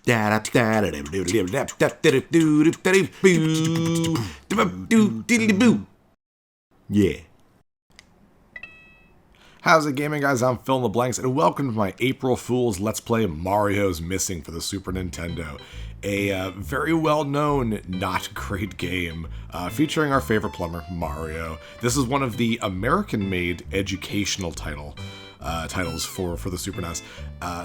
Yeah. How's it gaming, guys? I'm Phil in the Blanks, and welcome to my April Fool's Let's Play Mario's Missing for the Super Nintendo. A very well-known, not great game featuring our favorite plumber, Mario. This is one of the American-made educational titles for the Super NES.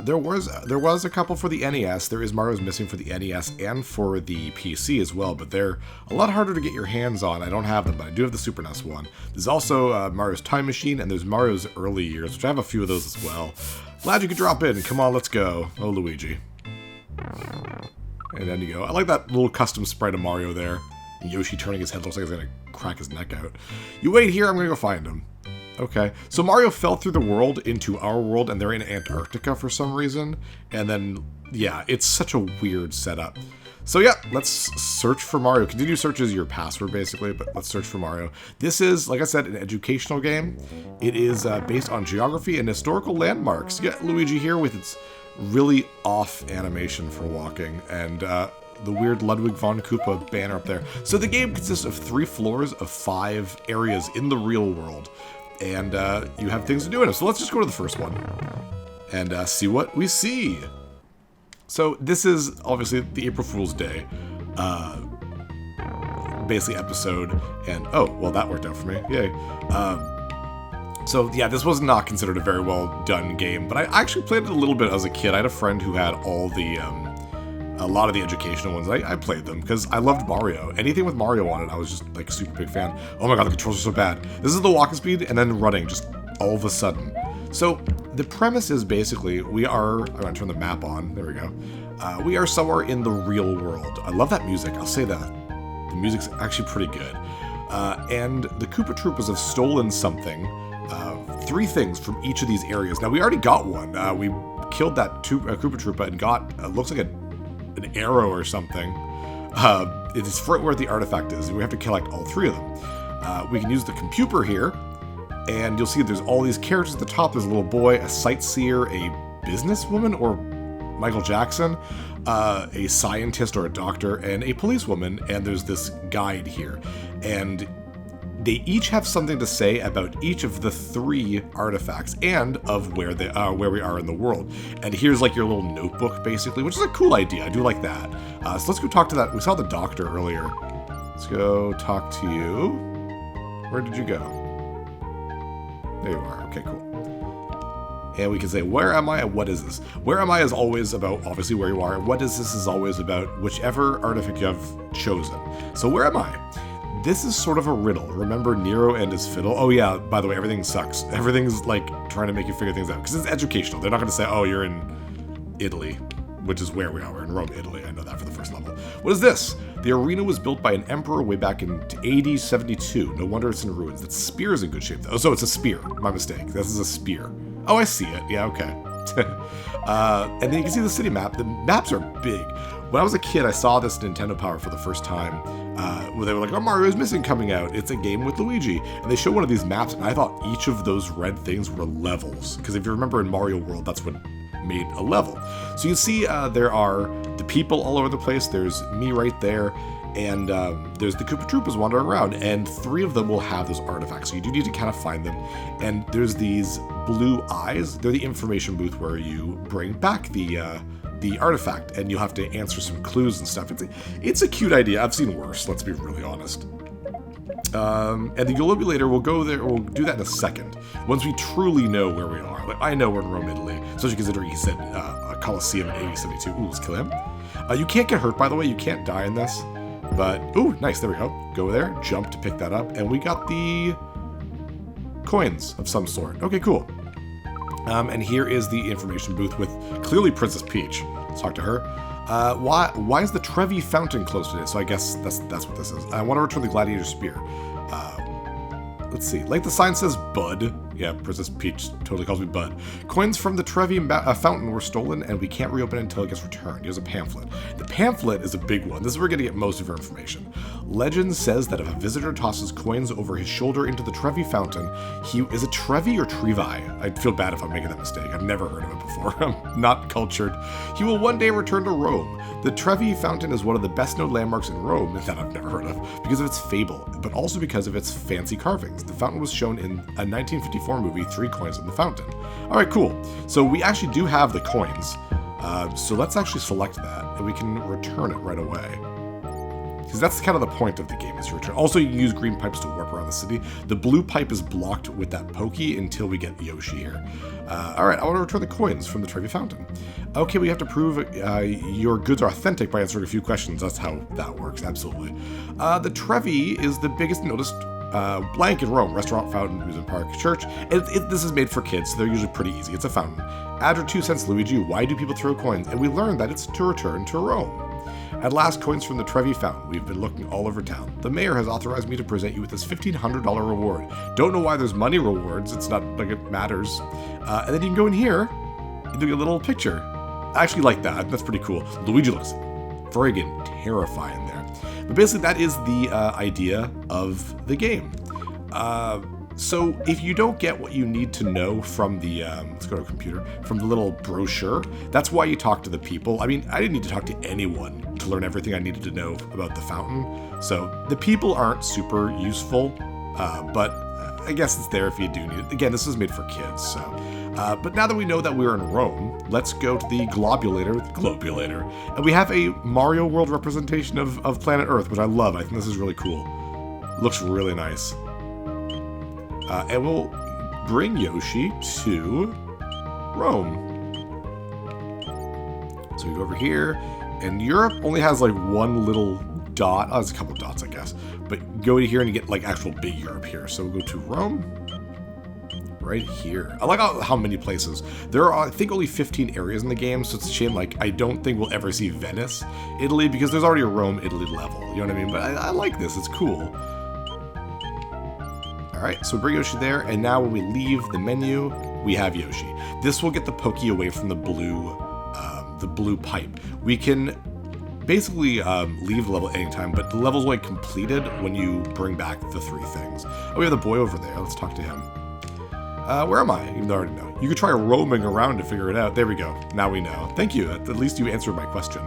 There was a couple for the NES. There is Mario's Missing for the NES and for the PC as well, but they're a lot harder to get your hands on. I don't have them, but I do have the Super NES one. There's also Mario's Time Machine, and there's Mario's Early Years, which I have a few of those as well. Glad you could drop in. Come on, let's go. Oh, Luigi. And then you go. I like that little custom sprite of Mario there. And Yoshi turning his head looks like he's going to crack his neck out. You wait here, I'm going to go find him. Okay, so Mario fell through the world into our world, and they're in Antarctica for some reason. And then, yeah, it's such a weird setup. So yeah, let's search for Mario. Continue search is your password, basically, but let's search for Mario. This is, like I said, an educational game. It is based on geography and historical landmarks. You get Luigi here with its really off animation for walking, and the weird Ludwig von Koopa banner up there. So the game consists of 3 floors of 5 areas in the real world. And you have things to do in it. So let's just go to the first one and see what we see. So this is obviously the April Fool's Day, basically episode. And oh, well, that worked out for me. Yay. So yeah, this was not considered a very well done game, but I actually played it a little bit as a kid. I had a friend who had all the a lot of the educational ones. I played them because I loved Mario. Anything with Mario on it, I was just like a super big fan. Oh my god, the controls are so bad. This is the walking speed and then running just all of a sudden. So the premise is basically I'm going to turn the map on. There we go. We are somewhere in the real world. I love that music. I'll say that. The music's actually pretty good. And the Koopa Troopas have stolen something. 3 things from each of these areas. Now we already got one. We killed that Koopa Troopa and got looks like an arrow or something. It is right where the artifact is, and we have to collect all 3 of them. We can use the computer here, and you'll see there's all these characters at the top. There's a little boy, a sightseer, a businesswoman, or Michael Jackson, a scientist or a doctor, and a policewoman, and there's this guide here. And they each have something to say about each of the 3 artifacts and of where we are in the world. And here's like your little notebook, basically, which is a cool idea. I do like that. So let's go talk to that. We saw the doctor earlier. Let's go talk to you. Where did you go? There you are. Okay, cool. And we can say, where am I and what is this? Where am I is always about, obviously, where you are. And what is this is always about whichever artifact you have chosen. So where am I? This is sort of a riddle. Remember Nero and his fiddle? Oh yeah, by the way, everything sucks. Everything's like trying to make you figure things out. Because it's educational. They're not going to say, oh, you're in Italy, which is where we are. We're in Rome, Italy. I know that for the first level. What is this? The arena was built by an emperor way back in AD 72. No wonder it's in ruins. That spear is in good shape, though. Oh, so it's a spear. My mistake. This is a spear. Oh, I see it. Yeah, okay. And then you can see the city map. The maps are big. When I was a kid, I saw this Nintendo Power for the first time, where they were like, oh, Mario's Missing coming out. It's a game with Luigi. And they show one of these maps, and I thought each of those red things were levels. Because if you remember in Mario World, that's what made a level. So you see there are the people all over the place. There's me right there. And there's the Koopa Troopas wandering around. And 3 of them will have those artifacts. So you do need to kind of find them. And there's these blue eyes. They're the information booth where you bring back the artifact, and you'll have to answer some clues and stuff. It's a cute idea. I've seen worse, let's be really honest. And the Ulobulator will go there. We'll do that in a second. Once we truly know where we are. Like, I know we're in Rome, Italy, especially considering he said a Colosseum in AD 72. Ooh, let's kill him. You can't get hurt, by the way. You can't die in this. But, ooh, nice. There we go. Go there, jump to pick that up, and we got the coins of some sort. Okay, cool. And here is the information booth with clearly Princess Peach. Let's talk to her. Why is the Trevi Fountain closed today? So I guess that's what this is. I want to return the Gladiator Spear. Let's see. Like the sign says, Bud. Yeah, Princess Peach totally calls me Bud. Coins from the Trevi fountain were stolen, and we can't reopen it until it gets returned. Here's a pamphlet. The pamphlet is a big one. This is where we're going to get most of our information. Legend says that if a visitor tosses coins over his shoulder into the Trevi fountain, is it Trevi or Trevi? I'd feel bad if I'm making that mistake. I've never heard of it before. I'm not cultured. He will one day return to Rome. The Trevi fountain is one of the best-known landmarks in Rome that I've never heard of because of its fable, but also because of its fancy carvings. The fountain was shown in a 1954 movie, 3 Coins in the Fountain. All right, cool. So we actually do have the coins. So let's actually select that, and we can return it right away. Because that's kind of the point of the game, is to return. Also, you can use green pipes to warp around the city. The blue pipe is blocked with that pokey until we get Yoshi here. All right, I want to return the coins from the Trevi Fountain. Okay, we have to prove your goods are authentic by answering a few questions. That's how that works, absolutely. The Trevi is the biggest noticed blank in Rome. Restaurant, fountain, amusement park, church. This is made for kids, so they're usually pretty easy. It's a fountain. Add your 2 cents, Luigi. Why do people throw coins? And we learned that it's to return to Rome. At last, coins from the Trevi fountain. We've been looking all over town. The mayor has authorized me to present you with this $1,500 reward. Don't know why there's money rewards. It's not like it matters. And then you can go in here and do a little picture. I actually like that. That's pretty cool. Luigi looks friggin' terrifying there. But basically, that is the idea of the game. So if you don't get what you need to know from the, let's go to a computer, from the little brochure, that's why you talk to the people. I mean, I didn't need to talk to anyone to learn everything I needed to know about the fountain. So the people aren't super useful, but I guess it's there if you do need it. Again, this is made for kids, so. But now that we know that we're in Rome, let's go to the Globulator, and we have a Mario World representation of planet Earth, which I love. I think this is really cool. Looks really nice. And we'll bring Yoshi to Rome. So we go over here, and Europe only has like one little dot. Oh, there's a couple of dots, I guess. But go to here and you get like actual big Europe here. So we'll go to Rome. Right here. I like how many places. There are, I think, only 15 areas in the game, so it's a shame, like, I don't think we'll ever see Venice, Italy, because there's already a Rome, Italy level. You know what I mean? But I like this. It's cool. Alright, so we bring Yoshi there, and now when we leave the menu, we have Yoshi. This will get the Pokey away from the blue pipe. We can basically leave the level at any time, but the level's only completed when you bring back the 3 things. Oh, we have the boy over there. Let's talk to him. Where am I? Even though I already know. You could try roaming around to figure it out. There we go. Now we know. Thank you. At least you answered my question.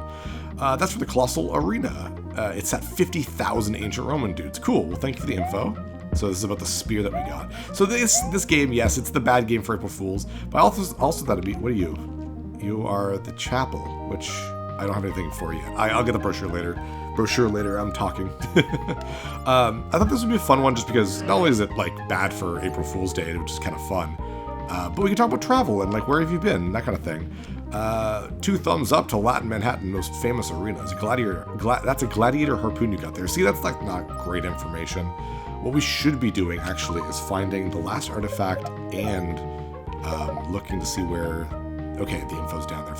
That's for the Colossal Arena. It's at 50,000 ancient Roman dudes. Cool. Well, thank you for the info. So this is about the spear that we got. So this game, yes, it's the bad game for April Fools. But also that'd be, what are you? You are the chapel, which I don't have anything for yet. I'll get the brochure later. I'm talking. I thought this would be a fun one just because not only is it like bad for April Fool's Day, which is kind of fun, but we can talk about travel and like where have you been, that kind of thing. 2 thumbs up to Latin Manhattan, most famous arenas. That's a gladiator harpoon you got there. See, that's like not great information. What we should be doing actually is finding the last artifact and looking to see where. Okay, the info's down there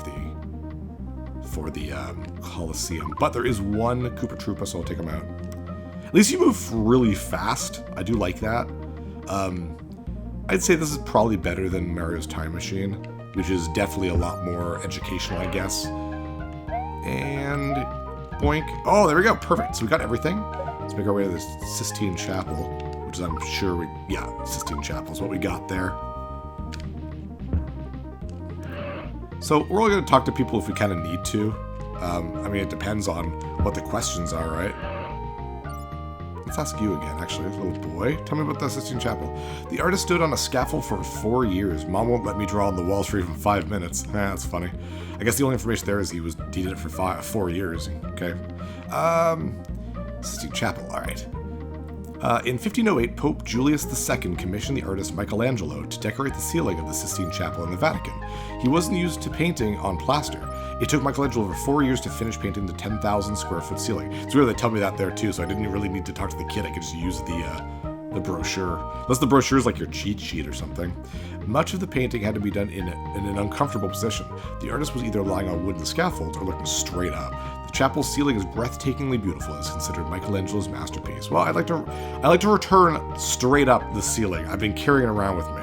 for the Colosseum. But there is one Koopa Troopa, so I'll take him out. At least you move really fast. I do like that. I'd say this is probably better than Mario's Time Machine, which is definitely a lot more educational, I guess. And boink. Oh, there we go. Perfect. So we got everything. Let's make our way to the Sistine Chapel, which is, I'm sure Sistine Chapel is what we got there. So we're only going to talk to people if we kind of need to. I mean, it depends on what the questions are, right? Let's ask you again, actually, little boy. Tell me about the Sistine Chapel. The artist stood on a scaffold for 4 years. Mom won't let me draw on the walls for even 5 minutes. That's funny. I guess the only information there is he did it for 4 years. Okay. Sistine Chapel, all right. In 1508, Pope Julius II commissioned the artist Michelangelo to decorate the ceiling of the Sistine Chapel in the Vatican. He wasn't used to painting on plaster. It took Michelangelo over 4 years to finish painting the 10,000 square foot ceiling. It's weird they tell me that there too, so I didn't really need to talk to the kid. I could just use the brochure. Unless the brochure is like your cheat sheet or something. Much of the painting had to be done in an uncomfortable position. The artist was either lying on wooden scaffolds or looking straight up. The chapel's ceiling is breathtakingly beautiful and is considered Michelangelo's masterpiece. Well, I'd like to return straight up the ceiling. I've been carrying it around with me.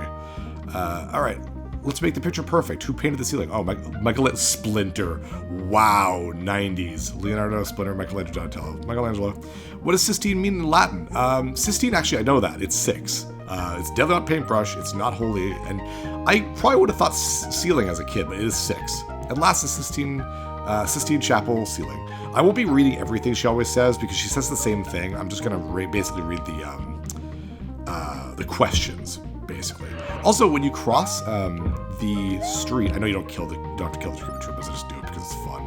All right. Let's make the picture perfect. Who painted the ceiling? Oh, Michael Splinter. Wow, 90s. Leonardo, Splinter, Michelangelo, Donatello. Michelangelo. What does Sistine mean in Latin? Sistine, actually, I know that. It's 6. It's definitely not paintbrush. It's not holy. And I probably would have thought ceiling as a kid, but it is 6. And last is Sistine Chapel ceiling. I won't be reading everything she always says because she says the same thing. I'm just going to basically read the questions. Basically. Also, when you cross the street, I know you don't have to kill the Koopa Troopas. I just do it because it's fun.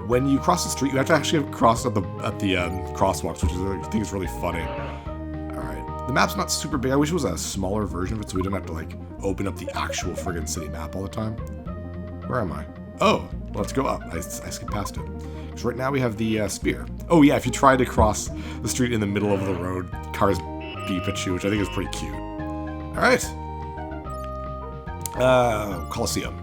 When you cross the street, you have to actually cross at the crosswalks, which I think is really funny. All right, the map's not super big. I wish it was a smaller version of it, so we didn't have to like open up the actual friggin' city map all the time. Where am I? Oh, well, let's go up. I skipped past it. Because right now we have the spear. Oh yeah, if you try to cross the street in the middle of the road, cars beep at you, which I think is pretty cute. All right. Colosseum.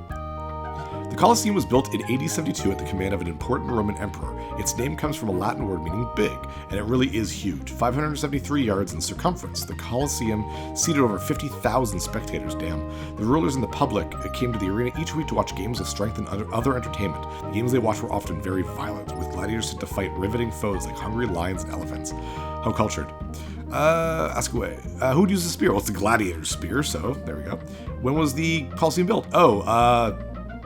The Colosseum was built in AD 72 at the command of an important Roman emperor. Its name comes from a Latin word meaning big, and it really is huge. 573 yards in circumference. The Colosseum seated over 50,000 spectators. Damn. The rulers and the public came to the arena each week to watch games of strength and other entertainment. The games they watched were often very violent, with gladiators sent to fight riveting foes like hungry lions and elephants. How cultured. Ask away. Who would use the spear? Well, it's the gladiator's spear, so there we go. When was the Colosseum built? Oh,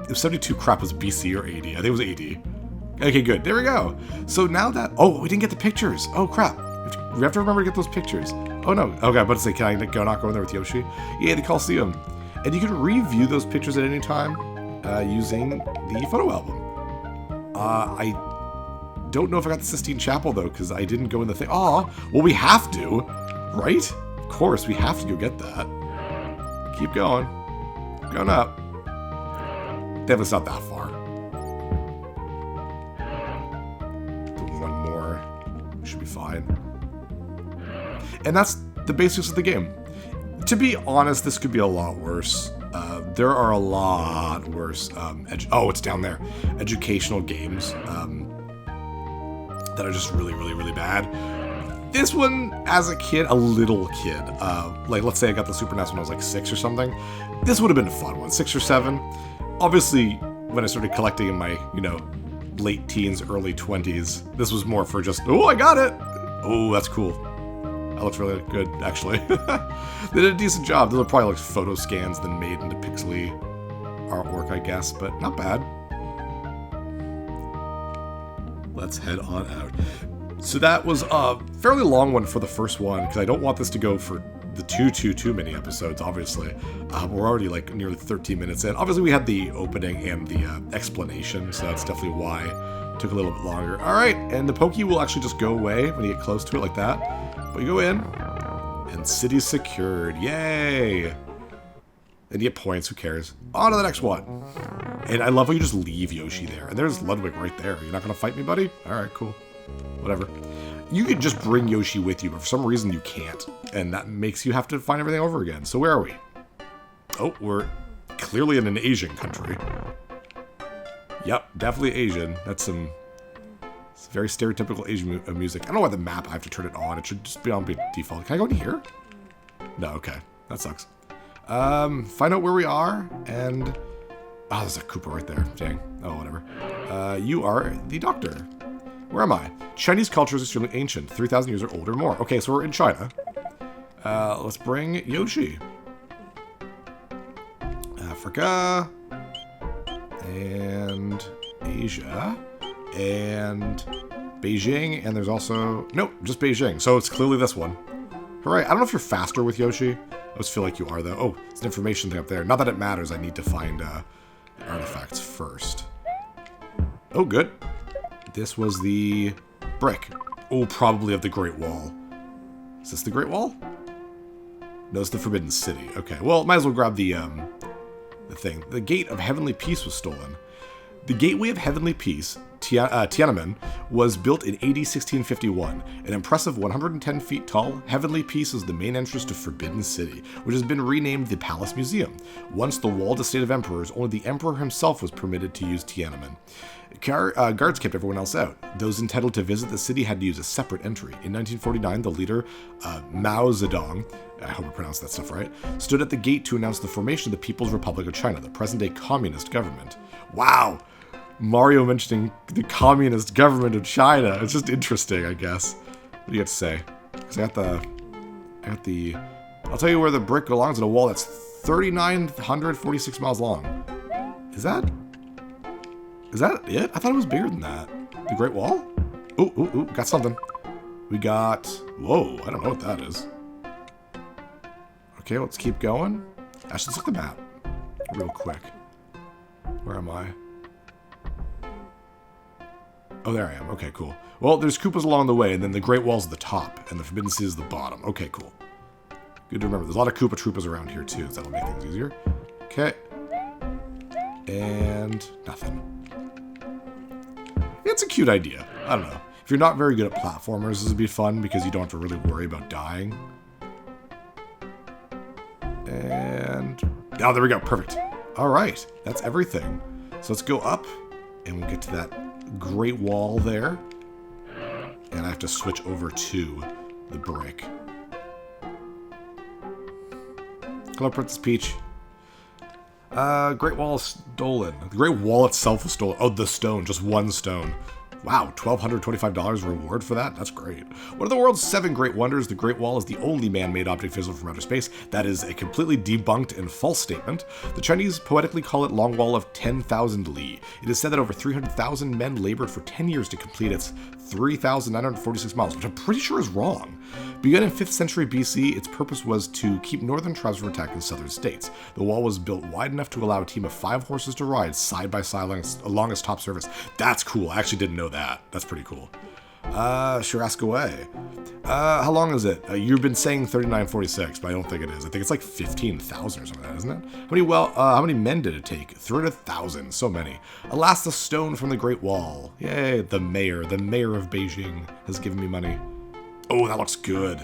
if 72 crap was BC or AD. I think it was AD. Okay, good. There we go. So now that... Oh, we didn't get the pictures. Oh, crap. We have to remember to get those pictures. Oh, no. Okay, I'm about to say, can I not go in there with Yoshi? Yeah, the Colosseum. And you can review those pictures at any time using the photo album. I don't know if I got the Sistine Chapel, though, because I didn't go in the thing. Aw, well, we have to, right? Of course, we have to go get that. Keep going. Going up. Definitely it's not that far. One more. Should be fine. And that's the basics of the game. To be honest, this could be a lot worse. There are a lot worse it's down there. Educational games that are just really, really, really bad. This one, as a kid, a little kid, like let's say I got the Super NES when I was like 6 or something, this would have been a fun one, 6 or 7. Obviously, when I started collecting in my, late teens, early 20s, this was more for just, oh, I got it! Oh, that's cool. That looks really good, actually. They did a decent job. Those are probably like photo scans then made into pixely artwork, I guess, but not bad. Let's head on out. So that was a fairly long one for the first one, because I don't want this to go for the too many episodes, obviously. We're already like nearly 13 minutes in. Obviously, we had the opening and the explanation, so that's definitely why it took a little bit longer. All right, and the Pokey will actually just go away when you get close to it like that. But you go in, and city's secured. Yay! And you get points, who cares? On to the next one. And I love how you just leave Yoshi there. And there's Ludwig right there. You're not going to fight me, buddy? All right, cool. Whatever. You could just bring Yoshi with you, but for some reason you can't. And that makes you have to find everything over again. So where are we? Oh, we're clearly in an Asian country. Yep, definitely Asian. That's some very stereotypical Asian music. I don't know why the map, I have to turn it on. It should just be on default. Can I go in here? No, okay. That sucks. Find out where we are, and... Oh, there's a Koopa right there. Dang. Oh, whatever. You are the doctor. Where am I? Chinese culture is extremely ancient. 3,000 years or older or more. Okay, so we're in China. Let's bring Yoshi. Africa. And Asia. And Beijing. And there's also... Nope, just Beijing. So it's clearly this one. Hooray. I don't know if you're faster with Yoshi. I always feel like you are, though. Oh, it's an information thing up there. Not that it matters. I need to find artifacts first. Oh, good. This was the brick. Oh, probably of the Great Wall. Is this the Great Wall? No, it's the Forbidden City. Okay, well, might as well grab the thing. The Gate of Heavenly Peace was stolen. The Gateway of Heavenly Peace Tiananmen was built in AD 1651. An impressive 110 feet tall, heavenly piece is the main entrance to Forbidden City, which has been renamed the Palace Museum. Once the walled estate of emperors, only the emperor himself was permitted to use Tiananmen. Guards kept everyone else out. Those entitled to visit the city had to use a separate entry. In 1949, the leader, Mao Zedong, I hope I pronounced that stuff right, stood at the gate to announce the formation of the People's Republic of China, the present-day communist government. Wow! Mario mentioning the communist government of China. It's just interesting, I guess. What do you have to say? Because I got the... I'll tell you where the brick belongs in a wall that's 3,946 miles long. Is that it? I thought it was bigger than that. The Great Wall? Ooh, got something. We got... Whoa, I don't know what that is. Okay, let's keep going. Actually, let's look at the map real quick. Where am I? Oh, there I am. Okay, cool. Well, there's Koopas along the way, and then the Great Wall's at the top, and the Forbidden City is the bottom. Okay, cool. Good to remember. There's a lot of Koopa Troopas around here, too, so that'll make things easier. Okay. And nothing. It's a cute idea. I don't know. If you're not very good at platformers, this would be fun because you don't have to really worry about dying. And... oh, there we go. Perfect. All right. That's everything. So let's go up, and we'll get to that Great Wall there. And I have to switch over to the brick. Hello, Princess Peach. Great Wall stolen. The Great Wall itself was stolen. Oh, the stone. Just one stone. Wow, $1,225 reward for that? That's great. One of the world's 7 great wonders, the Great Wall is the only man-made object visible from outer space. That is a completely debunked and false statement. The Chinese poetically call it Long Wall of 10,000 Li. It is said that over 300,000 men labored for 10 years to complete its 3,946 miles, which I'm pretty sure is wrong. Begun in 5th century BC, its purpose was to keep northern tribes from attacking southern states. The wall was built wide enough to allow a team of 5 horses to ride side by side along its top surface. That's cool. I actually didn't know that. That's pretty cool. Sure, ask away. How long is it? You've been saying 3946, but I don't think it is. I think it's like 15,000 or something, isn't it? How many men did it take? 300,000. So many. Alas, the stone from the Great Wall. Yay, the mayor of Beijing has given me money. Oh, that looks good.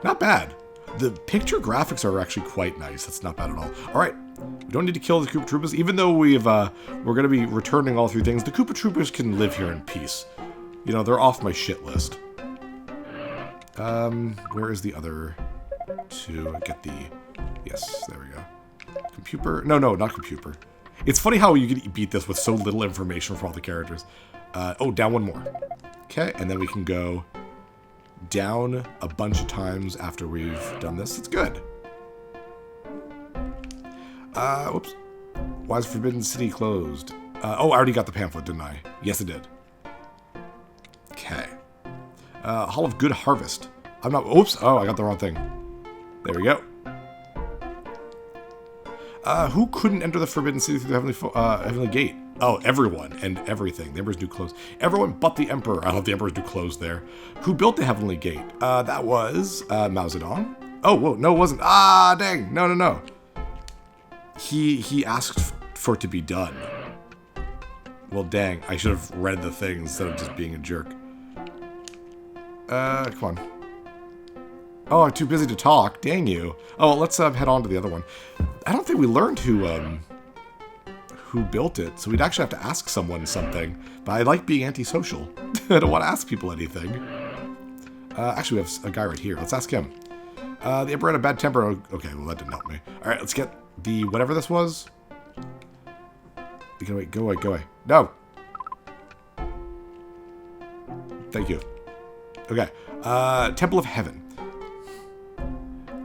Not bad. The picture graphics are actually quite nice. That's not bad at all. All right. We don't need to kill the Koopa Troopas. Even though we're going to be returning all 3 things, the Koopa Troopas can live here in peace. You know, they're off my shit list. Where is the other 2? Get the... yes, there we go. Computer? No, not computer. It's funny how you can beat this with so little information from all the characters. Oh, down 1 more. Okay, and then we can go down a bunch of times after we've done this. It's good. Whoops. Why is Forbidden City closed? Oh, I already got the pamphlet, didn't I? Yes, I did. Okay. Hall of Good Harvest. I'm not... oops. Oh, I got the wrong thing. There we go. Who couldn't enter the Forbidden City through the Heavenly Gate? Oh, everyone and everything. The Emperor's New Clothes. Everyone but the Emperor. I love the Emperor's New Clothes there. Who built the Heavenly Gate? That was Mao Zedong. Oh, whoa. No, it wasn't. Ah, dang. No. He asked for it to be done. Well, dang. I should have read the thing instead of just being a jerk. Come on. Oh, I'm too busy to talk. Dang you. Oh, let's head on to the other one. I don't think we learned who built it, so we'd actually have to ask someone something. But I like being antisocial. I don't want to ask people anything. Actually, we have a guy right here. Let's ask him. The Emperor had a bad temper. Okay, well, that didn't help me. All right, let's get the whatever this was. Go away. No. Thank you. Okay. Temple of Heaven.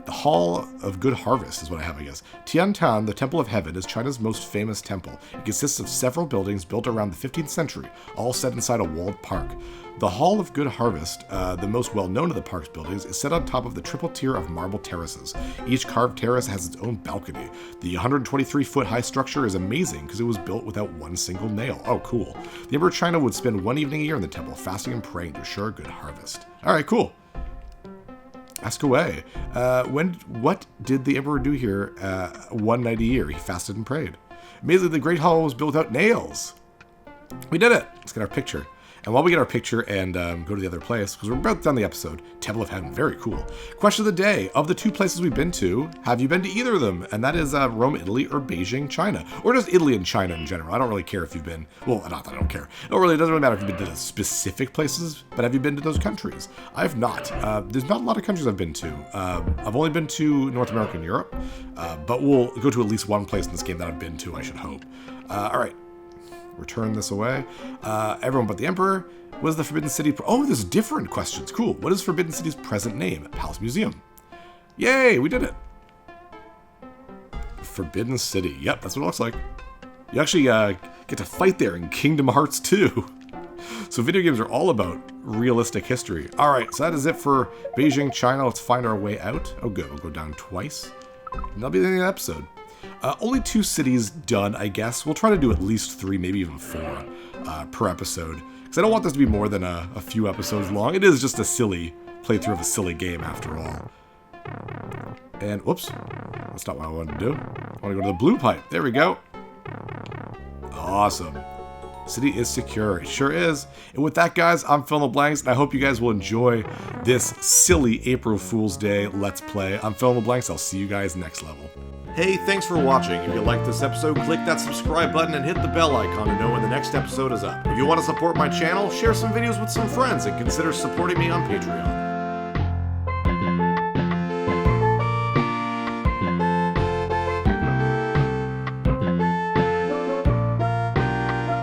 The Hall of Good Harvest is what I have, I guess. Tiantan, the Temple of Heaven, is China's most famous temple. It consists of several buildings built around the 15th century, all set inside a walled park. The Hall of Good Harvest, the most well-known of the park's buildings, is set on top of the triple tier of marble terraces. Each carved terrace has its own balcony. The 123-foot-high structure is amazing because it was built without one single nail. Oh, cool. The Emperor of China would spend 1 evening a year in the temple, fasting and praying to assure a good harvest. All right, cool. Ask away. What did the Emperor do here 1 night a year? He fasted and prayed. Amazingly, the Great Hall was built without nails. We did it. Let's get our picture. And while we get our picture and go to the other place, because we're about done the episode, Temple of Heaven, very cool. Question of the day, of the 2 places we've been to, have you been to either of them? And that is Rome, Italy, or Beijing, China. Or just Italy and China in general. I don't really care if you've been, well, not that I don't care. It doesn't really matter if you've been to the specific places, but have you been to those countries? I have not. There's not a lot of countries I've been to. I've only been to North America and Europe, but we'll go to at least one place in this game that I've been to, I should hope. All right. Return this away. Everyone but the Emperor. What is the Forbidden City? Oh, there's different questions. Cool. What is Forbidden City's present name? Palace Museum. Yay, we did it. Forbidden City. Yep, that's what it looks like. You actually get to fight there in Kingdom Hearts 2. So video games are all about realistic history. All right, so that is it for Beijing, China. Let's find our way out. Oh, good. We'll go down twice. And that'll be the end of the episode. Only 2 cities done, I guess. We'll try to do at least 3, maybe even 4 per episode. Because I don't want this to be more than a few episodes long. It is just a silly playthrough of a silly game after all. And, whoops. That's not what I wanted to do. I want to go to the blue pipe. There we go. Awesome. City is secure. It sure is. And with that, guys, I'm Phil in the Blanks, and I hope you guys will enjoy this silly April Fool's Day Let's Play. I'm Phil in the Blanks. I'll see you guys next level. Hey, thanks for watching. If you liked this episode, click that subscribe button and hit the bell icon to know when the next episode is up. If you want to support my channel, share some videos with some friends and consider supporting me on Patreon.